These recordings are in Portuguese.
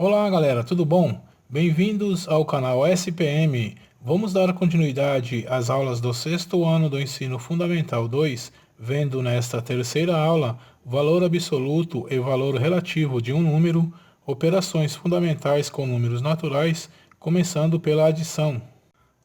Olá galera, tudo bom? Bem-vindos ao canal SPM. Vamos dar continuidade às aulas do sexto ano do Ensino Fundamental 2, vendo nesta terceira aula valor absoluto e valor relativo de um número, operações fundamentais com números naturais, começando pela adição.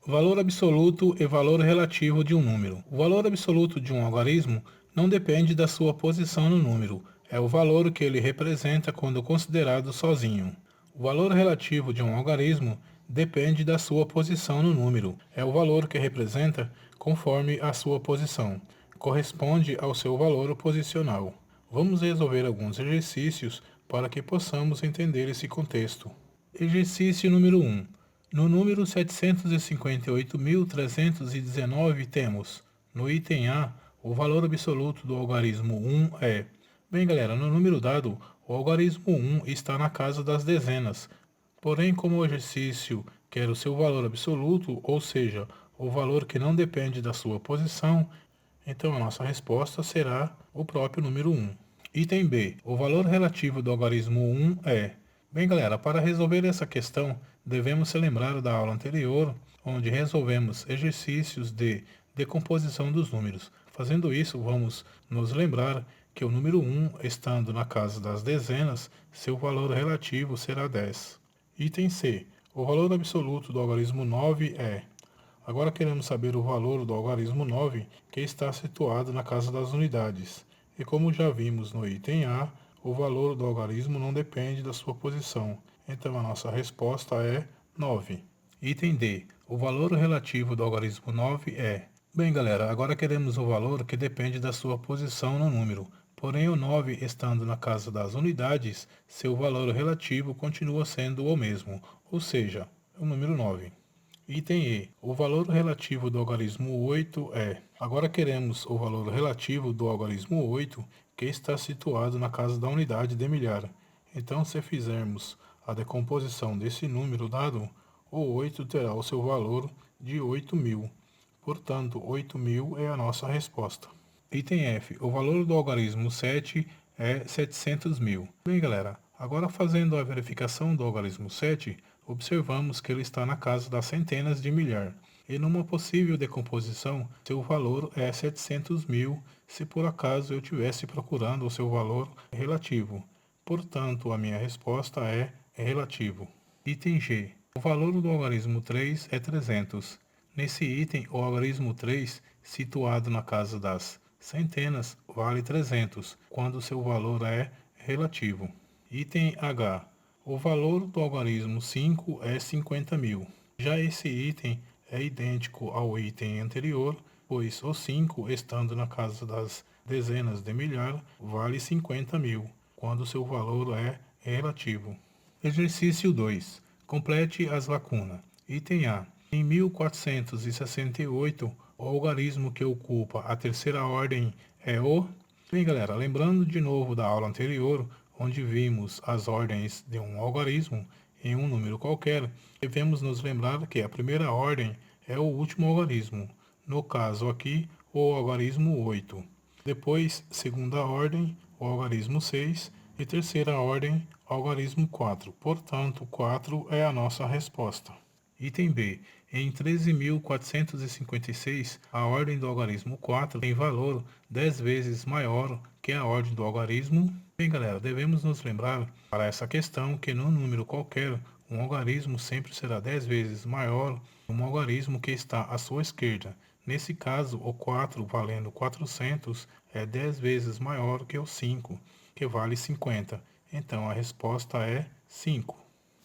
Valor absoluto e valor relativo de um número. O valor absoluto de um algarismo não depende da sua posição no número, é o valor que ele representa quando considerado sozinho. O valor relativo de um algarismo depende da sua posição no número, é o valor que representa conforme a sua posição, corresponde ao seu valor posicional. Vamos resolver alguns exercícios para que possamos entender esse contexto. Exercício número 1. No número 758.319 temos, no item A, o valor absoluto do algarismo 1 é... Bem galera, no número dado, o algarismo 1 está na casa das dezenas. Porém, como o exercício quer o seu valor absoluto, ou seja, o valor que não depende da sua posição, então a nossa resposta será o próprio número 1. Item B. O valor relativo do algarismo 1 é... Bem galera, para resolver essa questão, devemos se lembrar da aula anterior, onde resolvemos exercícios de decomposição dos números. Fazendo isso, vamos nos lembrar que o número 1, estando na casa das dezenas, seu valor relativo será 10. Item C. O valor absoluto do algarismo 9 é... Agora queremos saber o valor do algarismo 9, que está situado na casa das unidades. E como já vimos no item A, o valor do algarismo não depende da sua posição. Então a nossa resposta é 9. Item D. O valor relativo do algarismo 9 é... Bem galera, agora queremos o valor que depende da sua posição no número. Porém o 9 estando na casa das unidades, seu valor relativo continua sendo o mesmo, ou seja, o número 9. Item E. O valor relativo do algarismo 8 é... Agora queremos o valor relativo do algarismo 8, que está situado na casa da unidade de milhar. Então, se fizermos a decomposição desse número dado, o 8 terá o seu valor de 8.000. Portanto, 8.000 é a nossa resposta. Item F. O valor do algarismo 7 é 700.000. Bem, galera, agora fazendo a verificação do algarismo 7, observamos que ele está na casa das centenas de milhar. E numa possível decomposição, seu valor é 700.000 se por acaso eu estivesse procurando o seu valor relativo. Portanto, a minha resposta é relativo. Item G. O valor do algarismo 3 é 300. Nesse item, o algarismo 3, situado na casa das centenas, vale 300, quando seu valor é relativo. Item H. O valor do algarismo 5 é 50.000. Já esse item é idêntico ao item anterior, pois o 5, estando na casa das dezenas de milhar, vale 50.000, quando seu valor é relativo. Exercício 2. Complete as lacunas. Item A. Em 1468, o algarismo que ocupa a terceira ordem é o... Bem, galera, lembrando de novo da aula anterior, onde vimos as ordens de um algarismo em um número qualquer, devemos nos lembrar que a primeira ordem é o último algarismo, no caso aqui, o algarismo 8. Depois, segunda ordem, o algarismo 6 e terceira ordem, algarismo 4. Portanto, 4 é a nossa resposta. Item B. Em 13.456, a ordem do algarismo 4 tem valor 10 vezes maior que a ordem do algarismo. Bem, galera, devemos nos lembrar para essa questão que num número qualquer, um algarismo sempre será 10 vezes maior que um algarismo que está à sua esquerda. Nesse caso, o 4 valendo 400 é 10 vezes maior que o 5, que vale 50. Então a resposta é 5.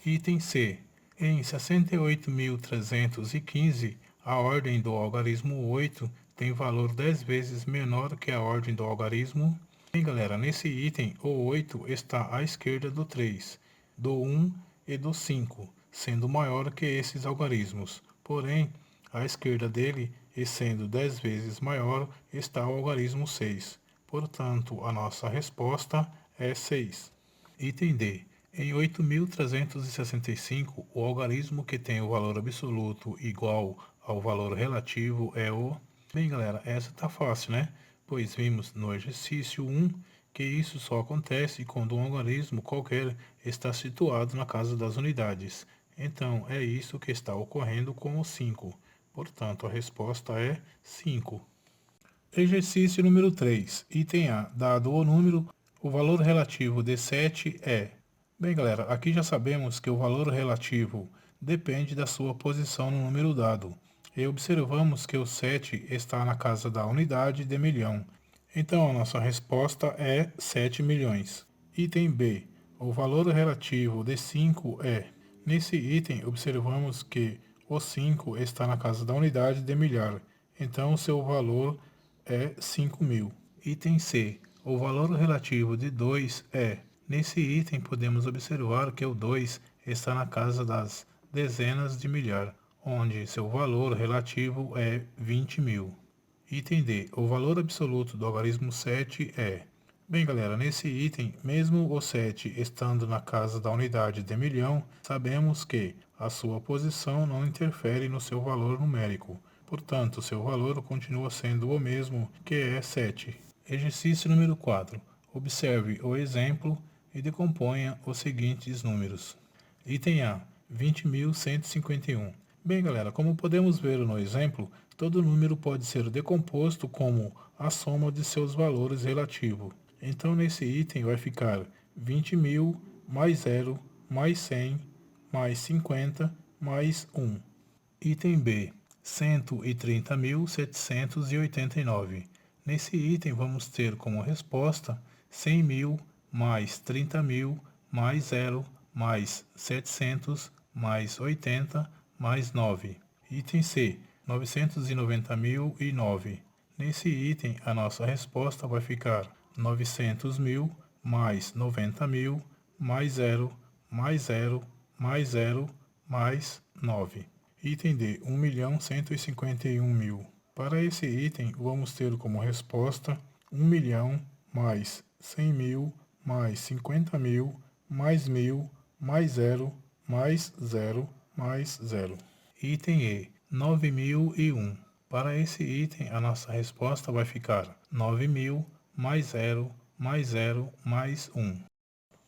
Item C. Em 68.315, a ordem do algarismo 8 tem valor 10 vezes menor que a ordem do algarismo. Bem, galera, nesse item, o 8 está à esquerda do 3, do 1 e do 5, sendo maior que esses algarismos. Porém, à esquerda dele, e sendo 10 vezes maior, está o algarismo 6. Portanto, a nossa resposta é 6. Item D. Em 8.365, o algarismo que tem o valor absoluto igual ao valor relativo é o... Bem, galera, essa tá fácil, né? Pois vimos no exercício 1 que isso só acontece quando um algarismo qualquer está situado na casa das unidades. Então, é isso que está ocorrendo com o 5. Portanto, a resposta é 5. Exercício número 3. Item A. Dado o número, o valor relativo de 7 é... Bem, galera, aqui já sabemos que o valor relativo depende da sua posição no número dado. E observamos que o 7 está na casa da unidade de milhão. Então, a nossa resposta é 7 milhões. Item B. O valor relativo de 5 é... Nesse item, observamos que o 5 está na casa da unidade de milhar. Então, seu valor é 5.000. Item C. O valor relativo de 2 é... Nesse item, podemos observar que o 2 está na casa das dezenas de milhar, onde seu valor relativo é 20.000. Item D. O valor absoluto do algarismo 7 é... Bem, galera, nesse item, mesmo o 7 estando na casa da unidade de milhão, sabemos que a sua posição não interfere no seu valor numérico. Portanto, seu valor continua sendo o mesmo, que é 7. Exercício número 4. Observe o exemplo e decomponha os seguintes números. Item A. 20.151. Bem, galera, como podemos ver no exemplo, todo número pode ser decomposto como a soma de seus valores relativos. Então, nesse item vai ficar 20.000 mais 0 mais 100 mais 50 mais 1. Item B. 130.789. Nesse item vamos ter como resposta 100.000 mais 30.000 mais 0 mais 700 mais 80 mais 9. Item C. 990.009. Nesse item a nossa resposta vai ficar 900.000 mais 90.000 mais 0 mais 0 mais 0 mais 9. Item D, 1.151.000. Para esse item, vamos ter como resposta 1 milhão mais 100.000 mais 50.000 mais 1.000 mais 0 mais 0 mais 0. Item E, 9.001. Para esse item, a nossa resposta vai ficar 9.000 mais 0 mais 0 mais 1.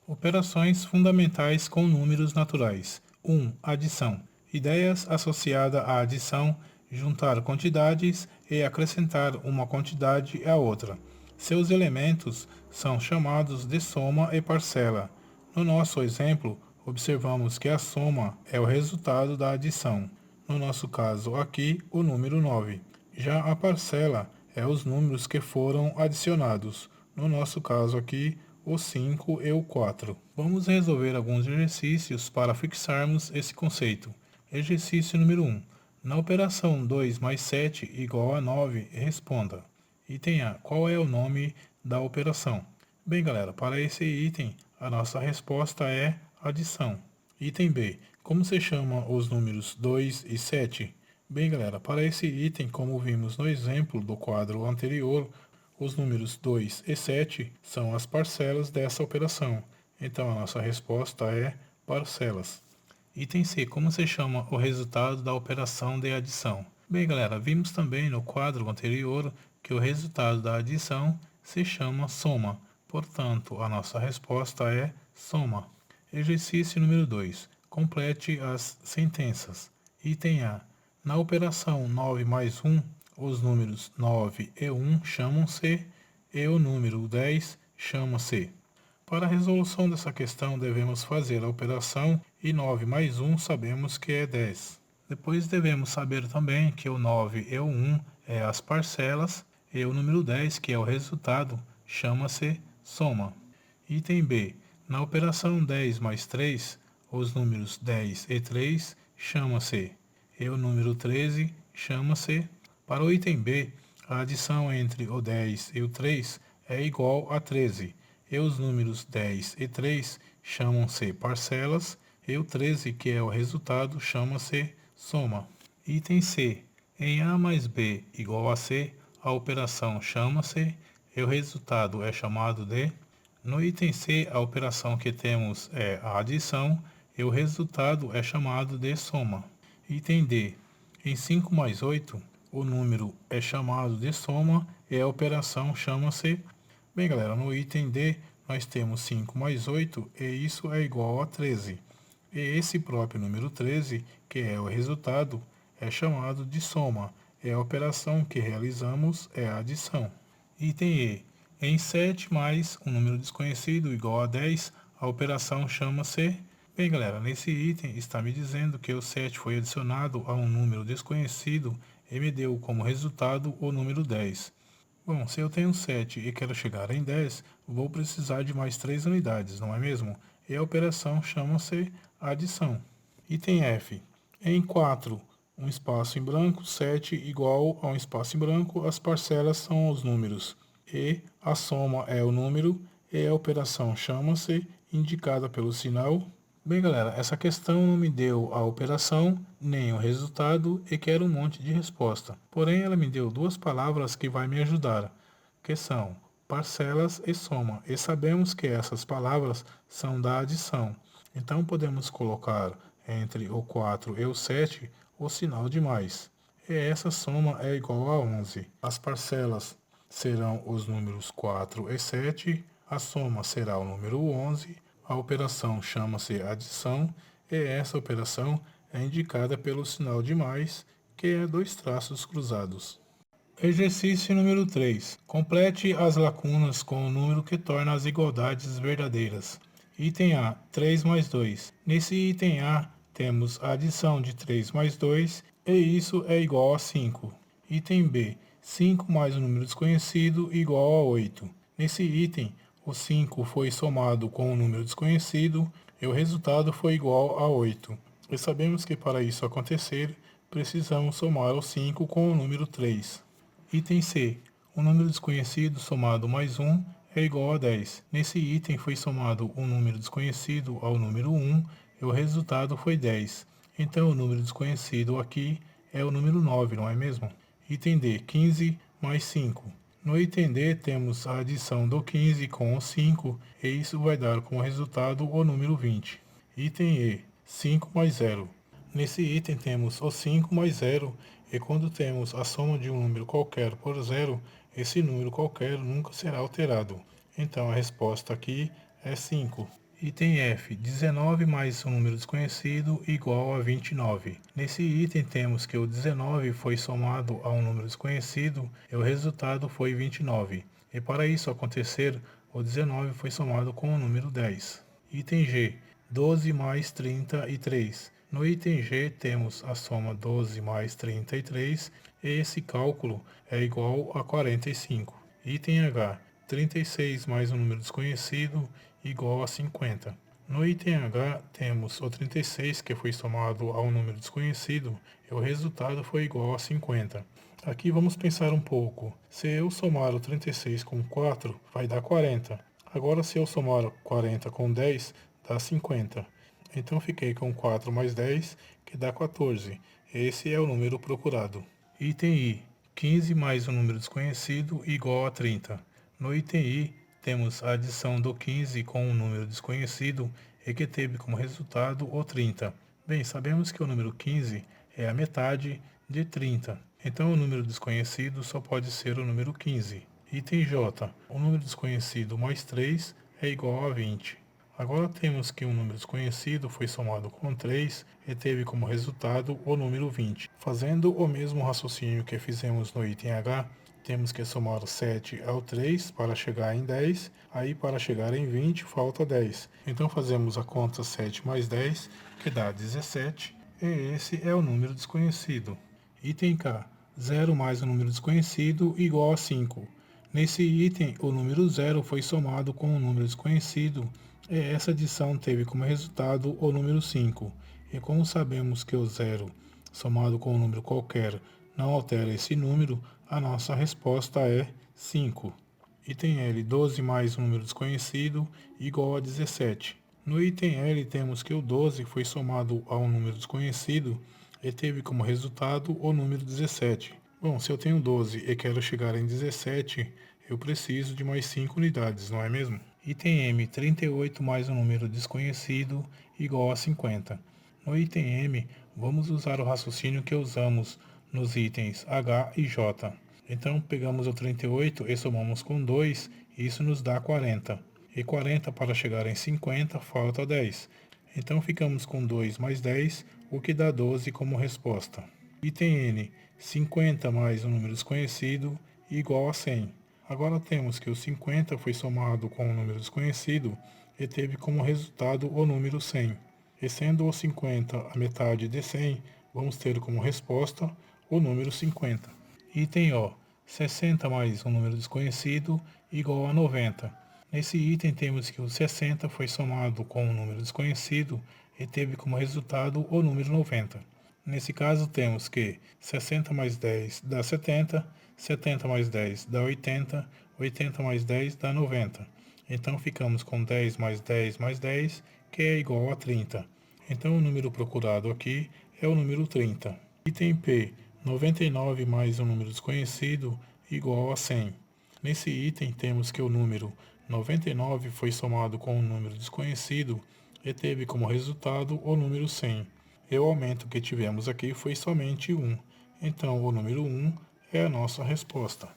Operações fundamentais com números naturais. 1. Adição. Ideias associadas à adição, juntar quantidades e acrescentar uma quantidade à outra. Seus elementos são chamados de soma e parcela. No nosso exemplo, observamos que a soma é o resultado da adição. No nosso caso aqui, o número 9. Já a parcela é os números que foram adicionados. No nosso caso aqui, o 5 e o 4. Vamos resolver alguns exercícios para fixarmos esse conceito. Exercício número 1. Na operação 2 mais 7 igual a 9, responda. Item A. Qual é o nome da operação? Bem, galera, para esse item, a nossa resposta é adição. Item B. Como se chama os números 2 e 7? Bem, galera, para esse item, como vimos no exemplo do quadro anterior, os números 2 e 7 são as parcelas dessa operação. Então, a nossa resposta é parcelas. Item C. Como se chama o resultado da operação de adição? Bem, galera, vimos também no quadro anterior que o resultado da adição se chama soma. Portanto, a nossa resposta é soma. Exercício número 2. Complete as sentenças. Item A. Na operação 9 mais 1, os números 9 e 1 chamam-se e o número 10 chama-se. Para a resolução dessa questão, devemos fazer a operação e 9 mais 1 sabemos que é 10. Depois devemos saber também que o 9 e o 1 é as parcelas e o número 10, que é o resultado, chama-se soma. Item B. Na operação 10 mais 3, os números 10 e 3 chama-se e o número 13 chama-se. Para o item B, a adição entre o 10 e o 3 é igual a 13. E os números 10 e 3 chamam-se parcelas, e o 13, que é o resultado, chama-se soma. Item C. Em A mais B igual a C, a operação chama-se, e o resultado é chamado de... No item C, a operação que temos é a adição, e o resultado é chamado de soma. Item D. Em 5 mais 8, o número é chamado de soma, e a operação chama-se... Bem, galera, no item D, nós temos 5 mais 8 e isso é igual a 13. E esse próprio número 13, que é o resultado, é chamado de soma. E a operação que realizamos é a adição. Item E. Em 7 mais um número desconhecido igual a 10, a operação chama-se... Bem, galera, nesse item está me dizendo que o 7 foi adicionado a um número desconhecido e me deu como resultado o número 10. Bom, se eu tenho 7 e quero chegar em 10, vou precisar de mais 3 unidades, não é mesmo? E a operação chama-se adição. Item F. Em 4, um espaço em branco, 7 igual a um espaço em branco, as parcelas são os números. E a soma é o número e a operação chama-se indicada pelo sinal. Bem, galera, essa questão não me deu a operação, nem o resultado e quero um monte de resposta. Porém, ela me deu duas palavras que vai me ajudar, que são parcelas e soma. E sabemos que essas palavras são da adição. Então, podemos colocar entre o 4 e o 7 o sinal de mais. E essa soma é igual a 11. As parcelas serão os números 4 e 7, a soma será o número 11, a operação chama-se adição e essa operação é indicada pelo sinal de mais, que é dois traços cruzados. Exercício número 3. Complete as lacunas com o número que torna as igualdades verdadeiras. Item A, 3 mais 2. Nesse item A, temos a adição de 3 mais 2 e isso é igual a 5. Item B, 5 mais um número desconhecido igual a 8. Nesse item, o 5 foi somado com um número desconhecido e o resultado foi igual a 8. E sabemos que para isso acontecer, precisamos somar o 5 com o número 3. Item C. Um número desconhecido somado mais 1 é igual a 10. Nesse item foi somado um número desconhecido ao número 1 e o resultado foi 10. Então o número desconhecido aqui é o número 9, não é mesmo? Item D. 15 mais 5. No item D temos a adição do 15 com o 5 e isso vai dar como resultado o número 20. Item E. 5 mais 0. Nesse item temos o 5 mais 0 e quando temos a soma de um número qualquer por zero, esse número qualquer nunca será alterado. Então a resposta aqui é 5. Item F. 19 mais um número desconhecido igual a 29. Nesse item temos que o 19 foi somado a um número desconhecido e o resultado foi 29. E para isso acontecer, o 19 foi somado com o número 10. Item G. 12 mais 33. No item G temos a soma 12 mais 33 e esse cálculo é igual a 45. Item H. 36 mais um número desconhecido igual a 50. No item H temos o 36 que foi somado a um número desconhecido e o resultado foi igual a 50. Aqui vamos pensar um pouco. Se eu somar o 36 com 4, vai dar 40. Agora se eu somar 40 com 10, dá 50. Então fiquei com 4 mais 10, que dá 14. Esse é o número procurado. Item I. 15 mais um número desconhecido igual a 30. No item I, temos a adição do 15 com um número desconhecido e que teve como resultado o 30. Bem, sabemos que o número 15 é a metade de 30. Então o número desconhecido só pode ser o número 15. Item J. O número desconhecido mais 3 é igual a 20. Agora temos que um número desconhecido foi somado com 3 e teve como resultado o número 20. Fazendo o mesmo raciocínio que fizemos no item H, temos que somar o 7 ao 3 para chegar em 10, aí para chegar em 20 falta 10. Então fazemos a conta 7 mais 10, que dá 17, e esse é o número desconhecido. Item K. 0 mais o número desconhecido igual a 5. Nesse item, o número 0 foi somado com o número desconhecido e essa adição teve como resultado o número 5. E como sabemos que o 0 somado com um número qualquer não altera esse número, a nossa resposta é 5. Item L. 12 mais um número desconhecido igual a 17. No item L temos que o 12 foi somado a um número desconhecido e teve como resultado o número 17. Bom, se eu tenho 12 e quero chegar em 17, eu preciso de mais 5 unidades, não é mesmo? Item M. 38 mais um número desconhecido igual a 50. No item M, vamos usar o raciocínio que usamos nos itens H e J. Então, pegamos o 38 e somamos com 2, e isso nos dá 40. E 40 para chegar em 50, falta 10. Então, ficamos com 2 mais 10, o que dá 12 como resposta. Item N, 50 mais um número desconhecido igual a 100. Agora temos que o 50 foi somado com um número desconhecido e teve como resultado o número 100. E sendo o 50 a metade de 100, vamos ter como resposta o número 50. Item O, 60 mais um número desconhecido igual a 90. Nesse item temos que o 60 foi somado com um número desconhecido e teve como resultado o número 90. Nesse caso temos que 60 mais 10 dá 70, 70 mais 10 dá 80, 80 mais 10 dá 90. Então ficamos com 10 mais 10 mais 10, que é igual a 30. Então o número procurado aqui é o número 30. Item P, 99 mais um número desconhecido igual a 100. Nesse item temos que o número 99 foi somado com um número desconhecido e teve como resultado o número 100. E o aumento que tivemos aqui foi somente 1. Então o número 1 é a nossa resposta.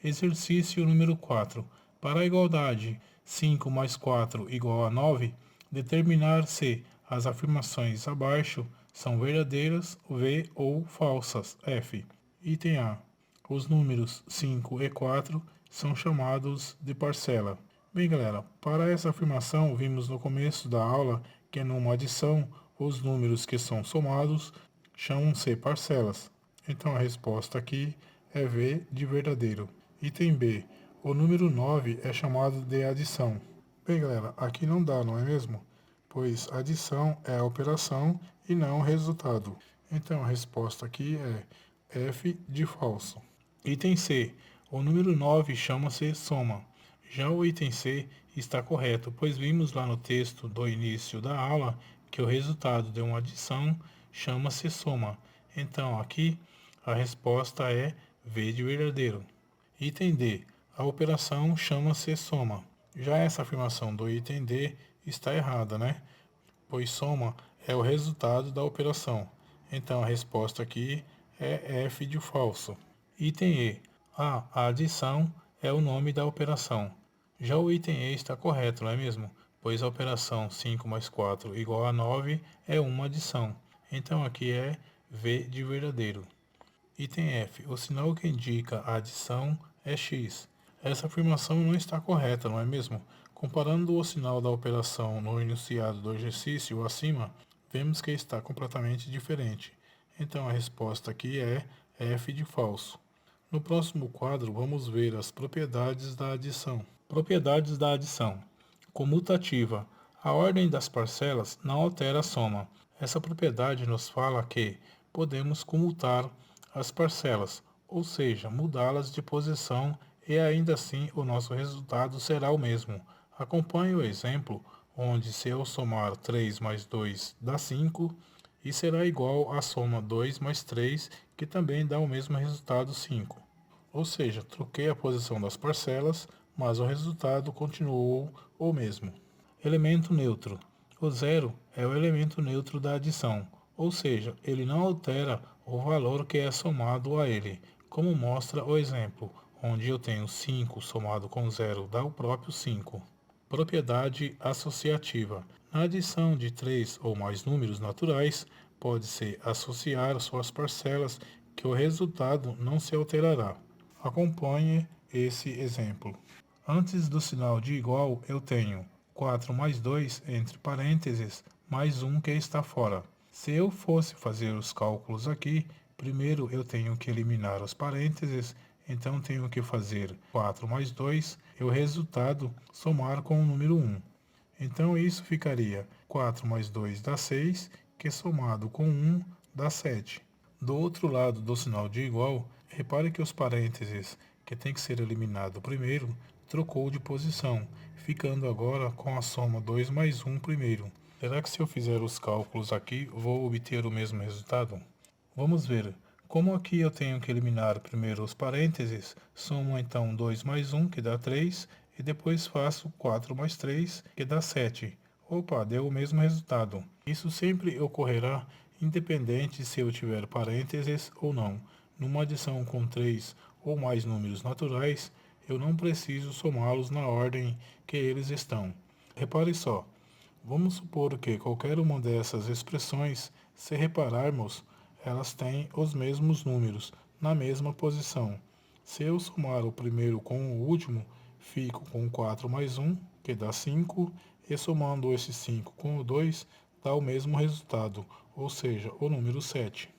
Exercício número 4. Para a igualdade 5 mais 4 igual a 9, determinar se as afirmações abaixo são verdadeiras, V, ou falsas, F. Item A. Os números 5 e 4 são chamados de parcela. Bem, galera, para essa afirmação, vimos no começo da aula que numa adição, os números que são somados chamam-se parcelas. Então a resposta aqui é V de verdadeiro. Item B. O número 9 é chamado de adição. Bem, galera, aqui não dá, não é mesmo? Pois adição é a operação e não o resultado. Então a resposta aqui é F de falso. Item C. O número 9 chama-se soma. Já o item C está correto, pois vimos lá no texto do início da aula que o resultado de uma adição chama-se soma. Então aqui a resposta é V de verdadeiro. Item D. A operação chama-se soma. Já essa afirmação do item D está errada, né? Pois soma é o resultado da operação. Então a resposta aqui é F de falso. Item E. A adição é o nome da operação. Já o item E está correto, não é mesmo? Pois a operação 5 mais 4 igual a 9 é uma adição. Então aqui é V de verdadeiro. Item F. O sinal que indica a adição é X. Essa afirmação não está correta, não é mesmo? Comparando o sinal da operação no enunciado do exercício acima, vemos que está completamente diferente. Então a resposta aqui é F de falso. No próximo quadro, vamos ver as propriedades da adição. Propriedades da adição. Comutativa. A ordem das parcelas não altera a soma. Essa propriedade nos fala que podemos comutar as parcelas, ou seja, mudá-las de posição e ainda assim o nosso resultado será o mesmo. Acompanhe o exemplo onde se eu somar 3 mais 2 dá 5 e será igual à soma 2 mais 3, que também dá o mesmo resultado 5. Ou seja, troquei a posição das parcelas, mas o resultado continuou o mesmo. Elemento neutro. O zero é o elemento neutro da adição, ou seja, ele não altera o valor que é somado a ele, como mostra o exemplo, onde eu tenho 5 somado com zero dá o próprio 5. Propriedade associativa. Na adição de 3 ou mais números naturais, pode-se associar suas parcelas que o resultado não se alterará. Acompanhe esse exemplo. Antes do sinal de igual, eu tenho 4 mais 2 entre parênteses, mais 1 que está fora. Se eu fosse fazer os cálculos aqui, primeiro eu tenho que eliminar os parênteses, então tenho que fazer 4 mais 2 e o resultado somar com o número 1. Então isso ficaria 4 mais 2 dá 6, que somado com 1 dá 7. Do outro lado do sinal de igual, repare que os parênteses, que tem que ser eliminado primeiro, trocou de posição, ficando agora com a soma 2 mais 1 primeiro. Será que se eu fizer os cálculos aqui, vou obter o mesmo resultado? Vamos ver. Como aqui eu tenho que eliminar primeiro os parênteses, somo então 2 mais 1, que dá 3, e depois faço 4 mais 3, que dá 7. Opa, deu o mesmo resultado. Isso sempre ocorrerá independente se eu tiver parênteses ou não. Numa adição com 3 ou mais números naturais, eu não preciso somá-los na ordem que eles estão. Repare só, vamos supor que qualquer uma dessas expressões, se repararmos, elas têm os mesmos números, na mesma posição. Se eu somar o primeiro com o último, fico com 4 mais 1, que dá 5, e somando esse 5 com o 2, dá o mesmo resultado, ou seja, o número 7.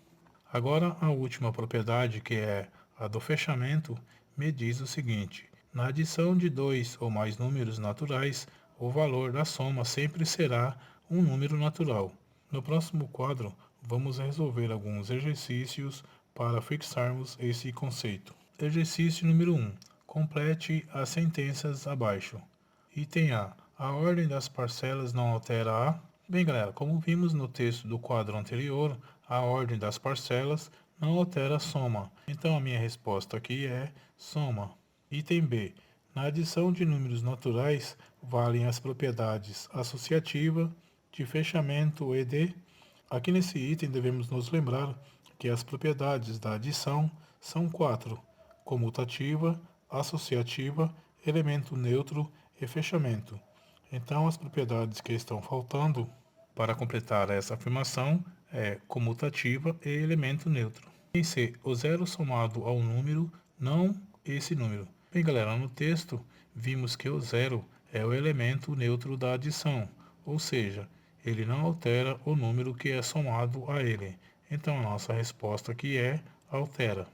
Agora, a última propriedade, que é a do fechamento, me diz o seguinte: na adição de dois ou mais números naturais, o valor da soma sempre será um número natural. No próximo quadro, vamos resolver alguns exercícios para fixarmos esse conceito. Exercício número 1. Complete as sentenças abaixo. Item A. A ordem das parcelas não altera a... Bem, galera, como vimos no texto do quadro anterior, a ordem das parcelas não altera a soma. Então a minha resposta aqui é soma. Item B. Na adição de números naturais, valem as propriedades associativa, de fechamento e de... Aqui nesse item devemos nos lembrar que as propriedades da adição são 4: comutativa, associativa, elemento neutro e fechamento. Então, as propriedades que estão faltando para completar essa afirmação é comutativa e elemento neutro. Em C, o zero somado ao número, não esse número. Bem, galera, no texto vimos que o zero é o elemento neutro da adição, ou seja, ele não altera o número que é somado a ele. Então, a nossa resposta aqui é altera.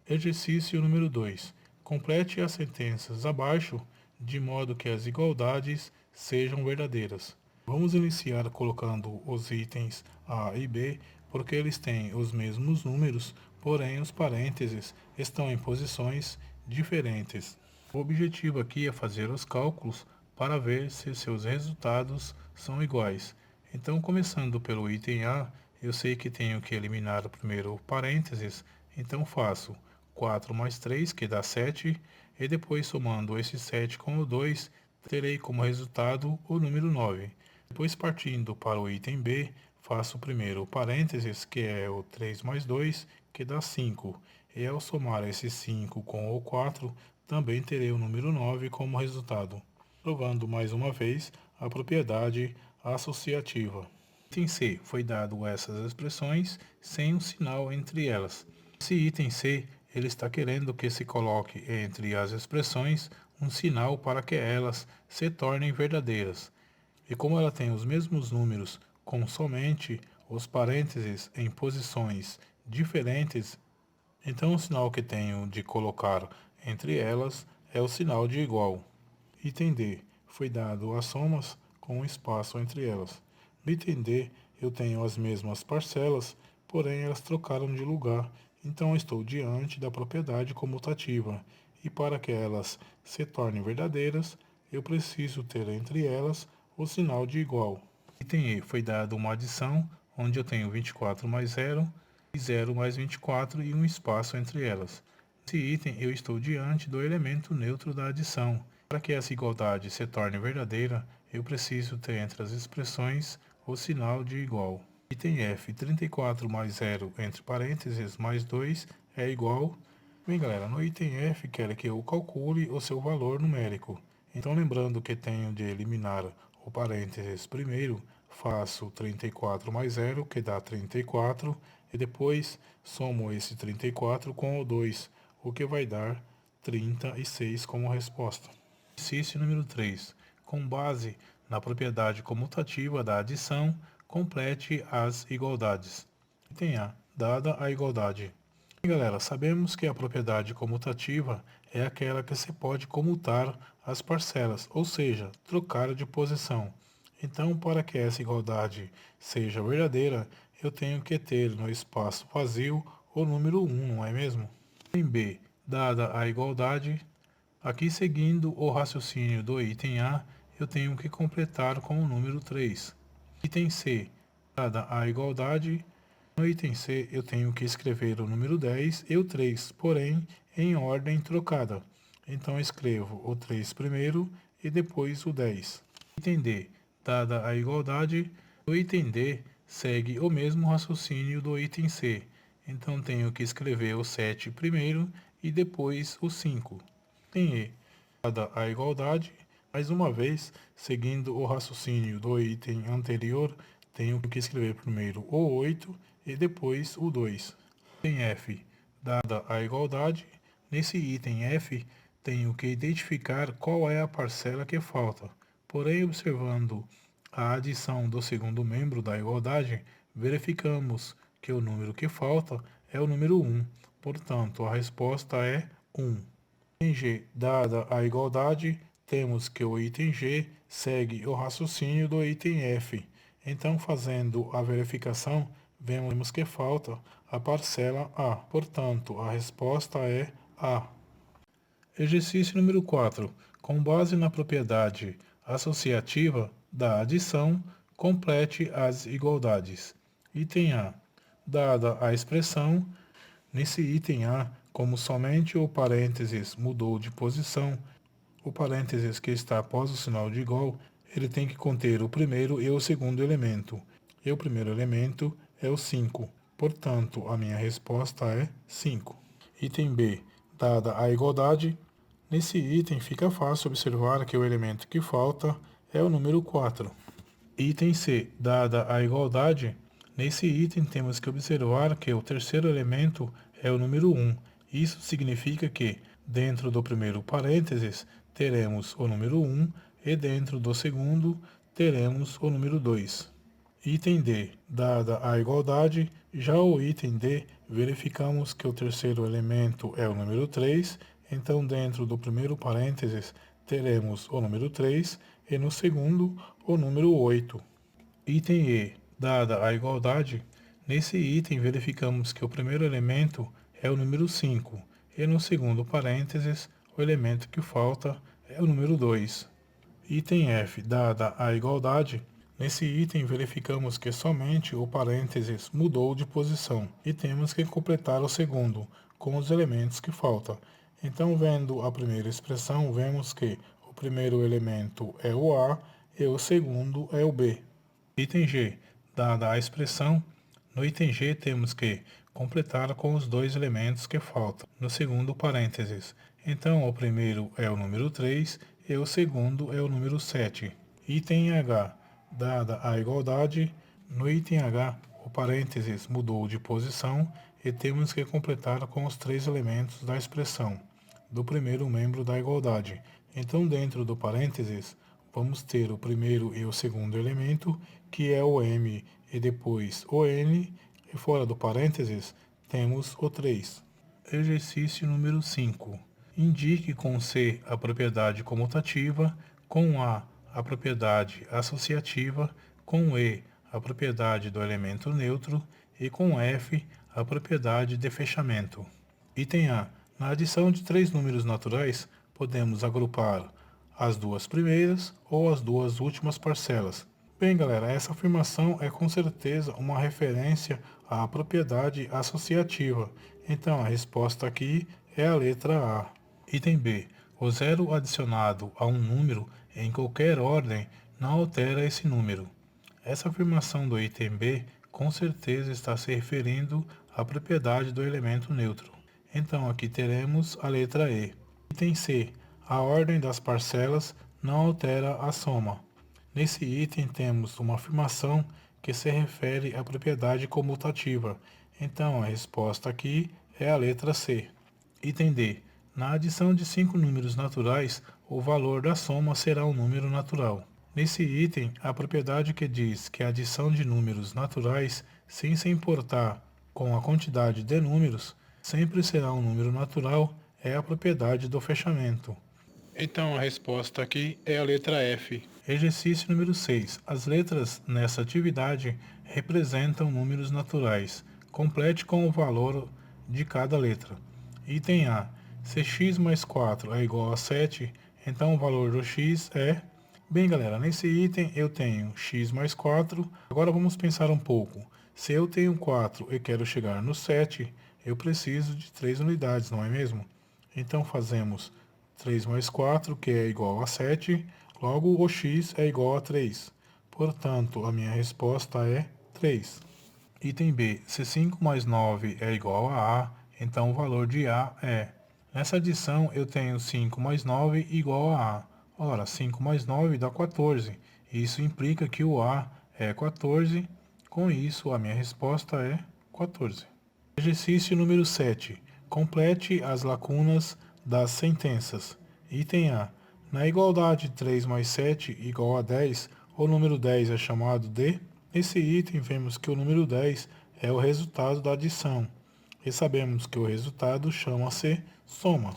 Exercício número 2. Complete as sentenças abaixo de modo que as igualdades sejam verdadeiras. Vamos iniciar colocando os itens A e B, porque eles têm os mesmos números, porém os parênteses estão em posições diferentes. O objetivo aqui é fazer os cálculos para ver se seus resultados são iguais. Então, começando pelo item A, eu sei que tenho que eliminar o primeiro parênteses, então faço 4 mais 3, que dá 7, e depois somando esse 7 com o 2, terei como resultado o número 9. Depois, partindo para o item B, faço o primeiro parênteses, que é o 3 mais 2, que dá 5. E ao somar esse 5 com o 4, também terei o número 9 como resultado, provando mais uma vez a propriedade associativa. Item C, foi dado essas expressões sem um sinal entre elas. Esse item C, ele está querendo que se coloque entre as expressões um sinal para que elas se tornem verdadeiras. E como ela tem os mesmos números com somente os parênteses em posições diferentes, então o sinal que tenho de colocar entre elas é o sinal de igual. Item D. Foi dado as somas com um espaço entre elas. No item D, eu tenho as mesmas parcelas, porém elas trocaram de lugar, então estou diante da propriedade comutativa. E para que elas se tornem verdadeiras, eu preciso ter entre elas o sinal de igual. Item E. Foi dado uma adição, onde eu tenho 24 mais 0 e 0 mais 24 e um espaço entre elas. Nesse item, eu estou diante do elemento neutro da adição. Para que essa igualdade se torne verdadeira, eu preciso ter entre as expressões o sinal de igual. Item F. 34 mais 0 entre parênteses mais 2 é igual... Bem, galera, no item F quer que eu calcule o seu valor numérico. Então, lembrando que tenho de eliminar o parênteses primeiro, faço 34 mais 0, que dá 34, e depois somo esse 34 com o 2, o que vai dar 36 como resposta. Exercício número 3. Com base na propriedade comutativa da adição, complete as igualdades. Item A. Dada a igualdade. E galera, sabemos que a propriedade comutativa é aquela que se pode comutar as parcelas, ou seja, trocar de posição. Então, para que essa igualdade seja verdadeira, eu tenho que ter no espaço vazio o número 1, não é mesmo? Item B. Dada a igualdade, aqui seguindo o raciocínio do item A, eu tenho que completar com o número 3. Item C. Dada a igualdade, no item C eu tenho que escrever o número 10 e o 3, porém em ordem trocada. Então escrevo o 3 primeiro e depois o 10. Item D. Dada a igualdade, o item D segue o mesmo raciocínio do item C. Então tenho que escrever o 7 primeiro e depois o 5. Item E, dada a igualdade, mais uma vez, seguindo o raciocínio do item anterior, tenho que escrever primeiro o 8 e depois o 2. Item F, dada a igualdade, nesse item F, tenho que identificar qual é a parcela que falta. Porém, observando a adição do segundo membro da igualdade, verificamos que o número que falta é o número 1. Portanto, a resposta é 1. Item G, dada a igualdade, temos que o item G segue o raciocínio do item F. Então, fazendo a verificação, vemos que falta a parcela A. Portanto, a resposta é A. Exercício número 4. Com base na propriedade associativa da adição, complete as igualdades. Item A. Dada a expressão, nesse item A, como somente o parênteses mudou de posição, o parênteses que está após o sinal de igual, ele tem que conter o primeiro e o segundo elemento. E o primeiro elemento é o 5. Portanto, a minha resposta é 5. Item B. Dada a igualdade, nesse item fica fácil observar que o elemento que falta é o número 4. Item C. Dada a igualdade, nesse item temos que observar que o terceiro elemento é o número 1. Isso significa que, dentro do primeiro parênteses, teremos o número 1 e dentro do segundo, teremos o número 2. Item D. Dada a igualdade, já o item D, verificamos que o terceiro elemento é o número 3, então dentro do primeiro parênteses teremos o número 3 e no segundo o número 8. Item E. Dada a igualdade, nesse item verificamos que o primeiro elemento é o número 5 e no segundo parênteses o elemento que falta é o número 2. Item F. Dada a igualdade, nesse item verificamos que somente o parênteses mudou de posição e temos que completar o segundo com os elementos que faltam. Então, vendo a primeira expressão, vemos que o primeiro elemento é o A e o segundo é o B. Item G. Dada a expressão, no item G temos que completar com os dois elementos que faltam no segundo parênteses. Então, o primeiro é o número 3 e o segundo é o número 7. Item H. Dada a igualdade, no item H, o parênteses mudou de posição e temos que completar com os três elementos da expressão do primeiro membro da igualdade. Então, dentro do parênteses, vamos ter o primeiro e o segundo elemento, que é o M e depois o N, e fora do parênteses, temos o 3. Exercício número 5. Indique com C a propriedade comutativa, com a propriedade associativa, com E a propriedade do elemento neutro e com F a propriedade de fechamento. Item A. Na adição de três números naturais, podemos agrupar as duas primeiras ou as duas últimas parcelas. Bem, galera, essa afirmação é com certeza uma referência à propriedade associativa. Então, a resposta aqui é a letra A. Item B. O zero adicionado a um número em qualquer ordem não altera esse número. Essa afirmação do item B com certeza está se referindo à propriedade do elemento neutro. Então, aqui teremos a letra E. Item C. A ordem das parcelas não altera a soma. Nesse item temos uma afirmação que se refere à propriedade comutativa. Então, a resposta aqui é a letra C. Item D. Na adição de 5 números naturais, o valor da soma será um número natural. Nesse item, a propriedade que diz que a adição de números naturais, sem se importar com a quantidade de números, sempre será um número natural, é a propriedade do fechamento. Então a resposta aqui é a letra F. Exercício número 6. As letras nessa atividade representam números naturais. Complete com o valor de cada letra. Item A. Se x mais 4 é igual a 7, então o valor do x é... Bem, galera, nesse item eu tenho x mais 4. Agora vamos pensar um pouco. Se eu tenho 4 e quero chegar no 7, eu preciso de 3 unidades, não é mesmo? Então fazemos 3 mais 4, que é igual a 7, logo o x é igual a 3. Portanto, a minha resposta é 3. Item B. Se 5 mais 9 é igual a A, então o valor de A é... Nessa adição eu tenho 5 mais 9 igual a A. Ora, 5 mais 9 dá 14. Isso implica que o A é 14. Com isso, a minha resposta é 14. Exercício número 7. Complete as lacunas das sentenças. Item A. Na igualdade 3 mais 7 igual a 10, o número 10 é chamado de... Nesse item, vemos que o número 10 é o resultado da adição. E sabemos que o resultado chama-se soma.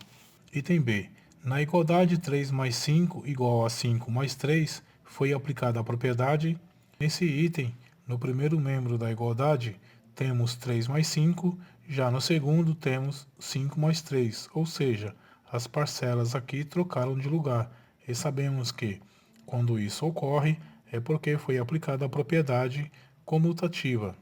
Item B. Na igualdade 3 mais 5 igual a 5 mais 3, foi aplicada a propriedade. Nesse item, no primeiro membro da igualdade, temos 3 mais 5, já no segundo temos 5 mais 3, ou seja, as parcelas aqui trocaram de lugar. E sabemos que, quando isso ocorre, é porque foi aplicada a propriedade comutativa.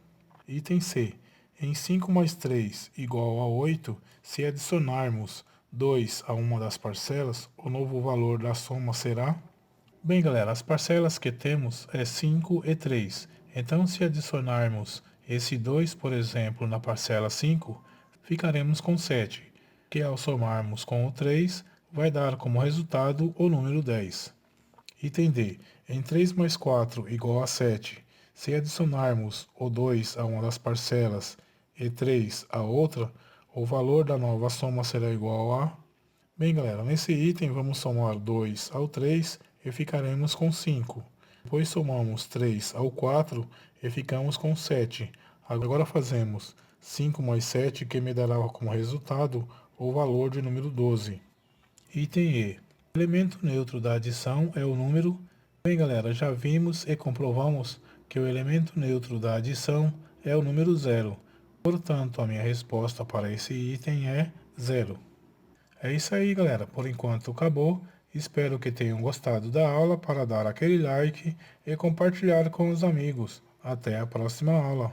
Item C. Em 5 mais 3 igual a 8, se adicionarmos 2 a uma das parcelas, o novo valor da soma será... Bem, galera, as parcelas que temos é 5 e 3. Então, se adicionarmos esse 2, por exemplo, na parcela 5, ficaremos com 7, que ao somarmos com o 3, vai dar como resultado o número 10. Item D. Em 3 mais 4 igual a 7, se adicionarmos o 2 a uma das parcelas e 3 a outra, o valor da nova soma será igual a... Bem, galera, nesse item vamos somar 2 ao 3 e ficaremos com 5. Depois somamos 3 ao 4 e ficamos com 7. Agora fazemos 5 mais 7, que me dará como resultado o valor de número 12. Item E. O elemento neutro da adição é o número... Bem, galera, já vimos e comprovamos que o elemento neutro da adição é o número 0. Portanto, a minha resposta para esse item é 0. É isso aí, galera. Por enquanto acabou. Espero que tenham gostado da aula para dar aquele like e compartilhar com os amigos. Até a próxima aula.